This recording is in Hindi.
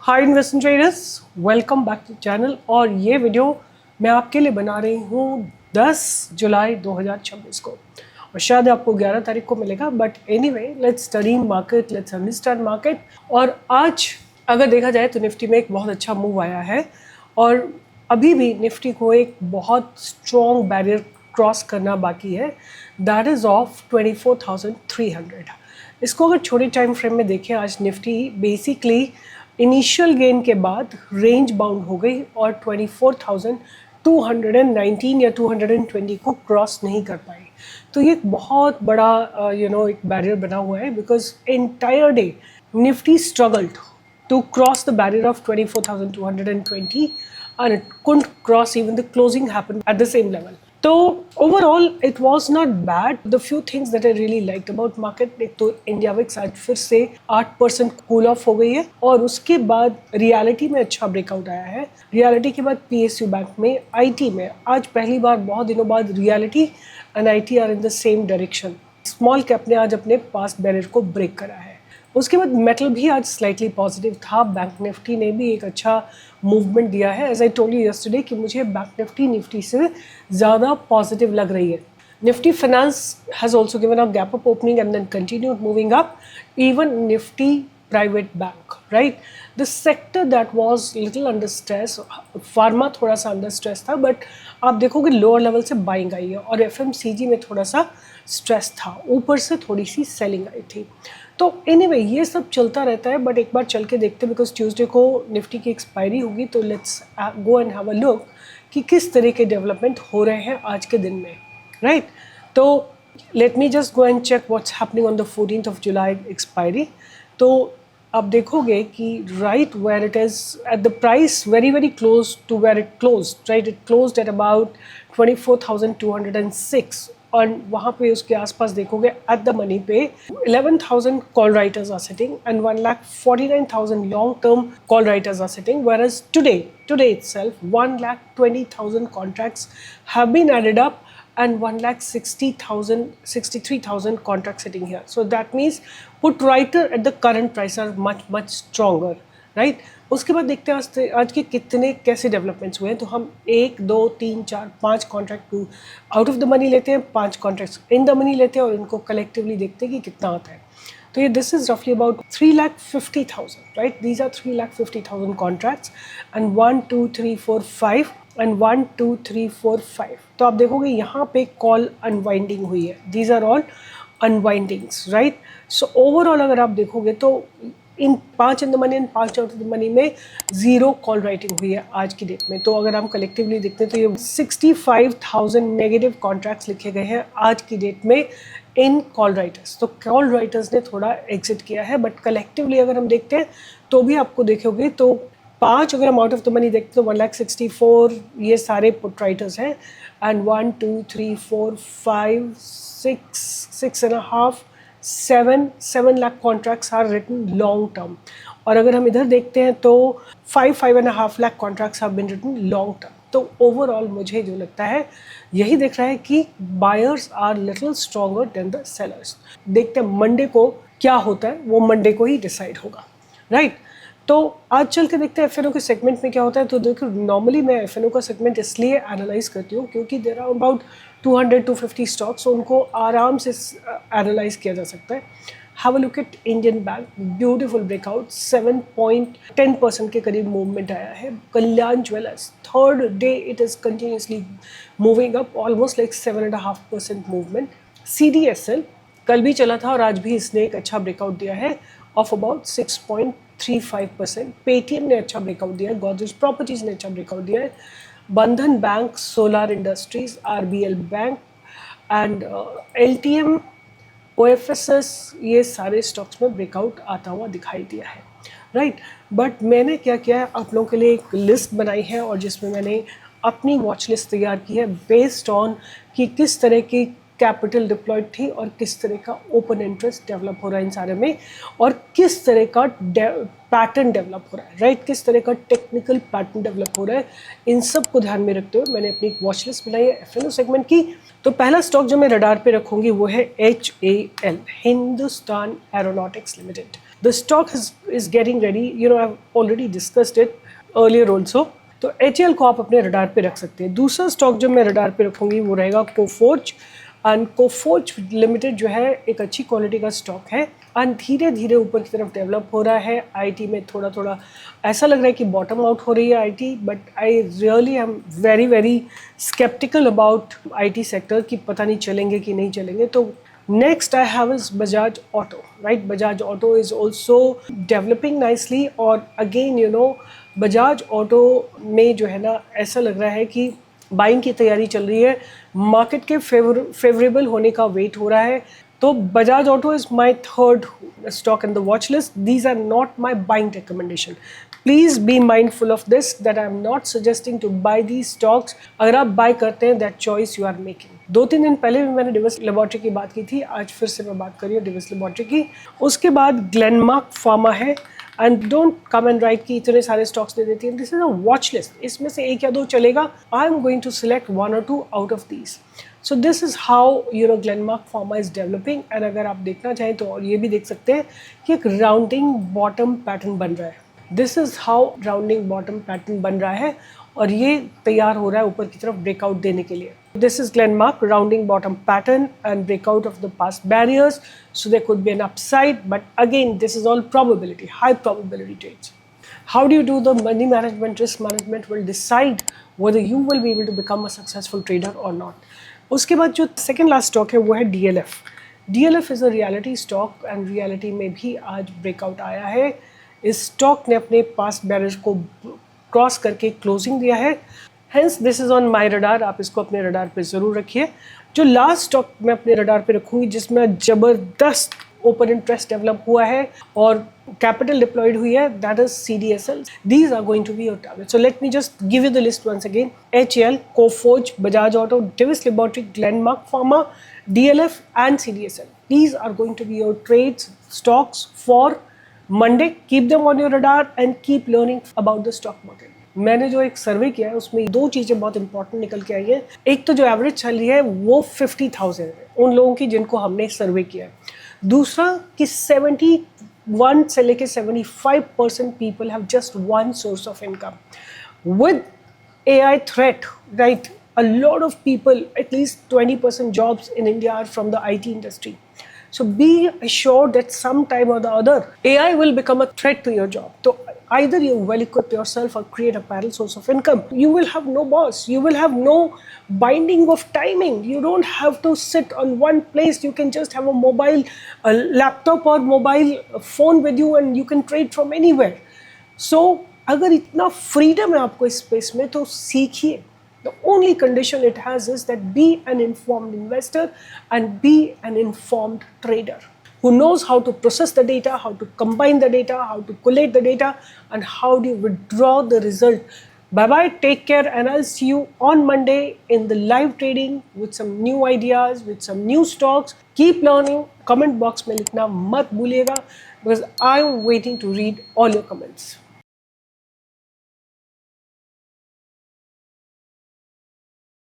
Hi investment traders, welcome back to channel. और ये वीडियो मैं आपके लिए बना रही हूँ 10 जुलाई 2026 को, और शायद आपको 11 तारीख को मिलेगा। But anyway, let's study market, let's understand market. और आज अगर देखा जाए तो निफ्टी में एक बहुत अच्छा मूव आया है, और अभी भी निफ्टी को एक बहुत स्ट्रॉन्ग बैरियर क्रॉस करना बाकी है, दैट इज़ ऑफ 24,300। इसको अगर छोटे टाइम फ्रेम में देखें, आज निफ्टी बेसिकली इनिशियल गेन के बाद रेंज बाउंड हो गई और 24,219 या 220 को क्रॉस नहीं कर पाई। तो ये एक बहुत बड़ा एक बैरियर बना हुआ है, because entire day Nifty struggled to cross the barrier of 24,220 and it couldn't cross, even the closing happened at the same level. So overall it was not bad. The few things that I really liked about market, एक तो इंडिया विक्स आज फिर से 8% कूल ऑफ हो गई है, और उसके बाद रियलिटी में अच्छा ब्रेकआउट आया है। रियलिटी के बाद पीएसयू बैंक में, आईटी में आज पहली बार बहुत दिनों बाद reality and IT are in the same direction. Small cap ने आज अपने पास्ट बैरियर को ब्रेक करा है। उसके बाद मेटल भी आज स्लाइटली पॉजिटिव था। बैंक निफ्टी ने भी एक अच्छा मूवमेंट दिया है। As I told you yesterday कि मुझे बैंक निफ्टी से ज़्यादा पॉजिटिव लग रही है। Nifty finance has also given a gap up opening and then continued moving up. Even Nifty private bank, right, the sector that was little under stress, pharma थोड़ा सा अंडर स्ट्रेस था, बट आप देखोगे लोअर लेवल से बाइंग आई है, और एफएमसीजी में थोड़ा सा स्ट्रेस था, ऊपर से थोड़ी सी सेलिंग आई थी। तो एनीवे ये सब चलता रहता है, बट एक बार चल के देखते हैं, बिकॉज ट्यूसडे को निफ्टी की एक्सपायरी होगी। तो let's go and have a look कि किस तरह के डेवलपमेंट हो रहे हैं आज के दिन में, राइट। तो let me just go and check what's happening on the 14th of July expiry. तो आप देखोगे कि right where it is at the price very very close to where it close, right, it closed at about 24,206, और वहाँ पे उसके आसपास देखोगे एट द मनी पे 11,000 call writers are sitting and 1,49,000 long term call writers are sitting, whereas today itself 1,20,000 contracts have been added up and 1,63,000 contracts sitting here. So that means put writer at the current price are much stronger, right? उसके बाद देखते हैं आज के कितने कैसे डेवलपमेंट्स हुए हैं। तो हम 1 2 3 4 5 contract out of the money लेते हैं, 5 कॉन्ट्रैक्ट्स इन द मनी लेते हैं, और इनको कलेक्टिवली देखते हैं कि कितना आता है। तो ये दिस इज रफली about 3,50,000, right. These are 3,50,000 contracts and 1 2 3 4 5 and 1 2 3 4 5। तो आप देखोगे यहाँ पे कॉल अनवाइंडिंग हुई है। These are all unwindings, right. So overall अगर आप देखोगे तो in 5 in the money and 5 out of the money में 0 कॉल राइटिंग हुई है आज की डेट में। तो अगर हम कलेक्टिवली देखते हैं तो ये 65,000 नेगेटिव कॉन्ट्रैक्ट्स लिखे गए हैं आज की डेट में इन कॉल राइटर्स। तो कॉल राइटर्स ने थोड़ा एग्जिट किया है, बट कलेक्टिवली अगर हम देखते हैं तो भी आपको देखोगे तो 5 अगर हम आउट ऑफ द मनी देखते हैं तो 1,64,000 ये सारे पुट राइटर्स हैं, and 1 2 3 4 5 6 and half 7 lakh contracts are written long term. और अगर हम इधर देखते हैं तो 5.5 lakh contracts have been written long term. तो ओवरऑल मुझे जो लगता है यही दिख रहा है कि buyers are little stronger than the sellers. देखते हैं मंडे को क्या होता है, वो मंडे को ही डिसाइड होगा, राइट। तो आज चल के देखते हैं एफ के सेगमेंट में क्या होता है। तो देखो, नॉर्मली मैं एफ का सेगमेंट इसलिए एनालाइज करती हूँ क्योंकि देयर आर अबाउट 200-250 स्टॉक्स, तो उनको आराम से एनालाइज किया जा सकता है। Have a look at Indian Bank, beautiful breakout, 7.10% के करीब मूवमेंट आया है। Kalyan jewellers, third day it is continuously moving up, almost like 7.5% movement. CDSL कल भी चला था और आज भी इसने एक अच्छा ब्रेकआउट दिया है ऑफ अबाउट 6.35%। पेटीएम ने अच्छा ब्रेकआउट दिया है, गोदरेज प्रॉपर्टीज ने अच्छा ब्रेकआउट दिया है, बंधन bank, solar industries, RBL bank and LTM, OFSS, ये सारे स्टॉक्स में ब्रेकआउट आता हुआ दिखाई दिया है, राइट। बट मैंने क्या किया है, आप लोगों के लिए एक लिस्ट बनाई है और जिसमें मैंने अपनी वॉच लिस्ट तैयार की है बेस्ड ऑन कि किस तरह की कैपिटल डिप्लॉयड थी और किस तरह का ओपन इंटरेस्ट डेवलप हो रहा है इन सारे में, और किस तरह का पैटर्न डेवलप हो रहा है, राइट, किस तरह का टेक्निकल पैटर्न डेवलप हो रहा है। इन सब को ध्यान में रखते हुए मैंने अपनी एक वॉच लिस्ट बनाई है एफएनओ सेगमेंट की। तो पहला स्टॉक जो मैं रडार पे रखूंगी वो है HAL, Hindustan aeronautics limited. The stock is getting ready, you know I have already discussed it earlier also. तो HAL को आप अपने रडार पे रख सकते हैं। दूसरा स्टॉक जो मैं रडार पे रखूंगी वो रहेगा कोफोर्ज, एंड कोफोर्ज लिमिटेड जो है एक अच्छी क्वालिटी का स्टॉक है एंड धीरे धीरे ऊपर की तरफ डेवलप हो रहा है। आईटी में थोड़ा थोड़ा ऐसा लग रहा है कि बॉटम आउट हो रही है IT, but I really am very very sceptical about IT sector कि पता नहीं चलेंगे कि नहीं चलेंगे। तो next I have is Bajaj Auto, right, Bajaj auto is also developing nicely, और again you know Bajaj Auto में जो है ना ऐसा लग रहा है कि बाइंग की तैयारी चल रही है, मार्केट के फेवरेबल होने का वेट हो रहा है। तो Bajaj auto is my third stock in the watch list. These are not my buying recommendation, please be mindful of this that I am not suggesting to buy these stocks. अगर आप बाय करते हैं that choice you are making. 2-3 दिन पहले भी मैंने डिविस लेबोरेटरी की बात की थी, आज फिर से मैं बात कर रही हूँ डिविस लेबोरेटरी की। उसके बाद ग्लेनमार्क फार्मा है, and don't come and write कि इतने सारे स्टॉक्स दे देती हैं। This is a watch list, इसमें से एक या दो चलेगा। I am going to select 1 or 2 out of these. So this is how you know Glenmark pharma is developing. And अगर आप देखना चाहें तो और ये भी देख सकते हैं कि एक राउंडिंग बॉटम पैटर्न बन रहा है। This is how rounding bottom pattern बन रहा है, और ये तैयार हो रहा है ऊपर की तरफ ब्रेकआउट देने के लिए। This is Glenmark, rounding bottom pattern and breakout of the past barriers. So there could be an upside, but again, this is all probability, high probability trades. How do you do the money management, risk management will decide whether you will be able to become a successful trader or not. उसके बाद जो second last stock है वो है DLF. DLF is a reality stock and reality में भी आज breakout आया है। इस stock ने अपने past barriers को क्रॉस करके क्लोजिंग दिया है। Hence this is on my radar, आप इसको अपने रडार पे ज़रूर रखिए। जो लास्ट स्टॉक मैं अपने रडार पे रखूँगी जिसमें ज़बरदस्त ओपन इंटरेस्ट डेवलप हुआ है और कैपिटल डिप्लॉयड हुई है, that is CDSL. These are going to be your target. So let me just give you the list once again. HAL, Coforge, Bajaj auto, Divi's laboratory, Glenmark pharma, DLF and CDSL. These are going to be your trades, stocks for Monday. Keep them on your radar and keep learning about the stock market. मैंने जो एक सर्वे किया है उसमें 2 चीज़ें बहुत इंपॉर्टेंट निकल के आई हैं। एक तो जो एवरेज चल रही है वो 50,000 है उन लोगों की जिनको हमने सर्वे किया है। दूसरा कि 71 से लेके 75% people have just one source of income. With AI threat, right, a lot of people, at least 20% jobs in India are from the IT industry. So be assured that sometime or the other, AI will become a threat to your job. So either you well equip yourself or create a parallel source of income. You will have no boss. You will have no binding of timing. You don't have to sit on one place. You can just have a laptop or mobile phone with you and you can trade from anywhere. So अगर इतना freedom है आपको इस space में तो सीखिए. The only condition it has is that be an informed investor and be an informed trader who knows how to process the data, how to combine the data, how to collate the data, and how do you withdraw the result. Bye-bye, take care, and I'll see you on Monday in the live trading with some new ideas, with some new stocks. Keep learning. Comment box में लिखना मत भूलिएगा because I'm waiting to read all your comments.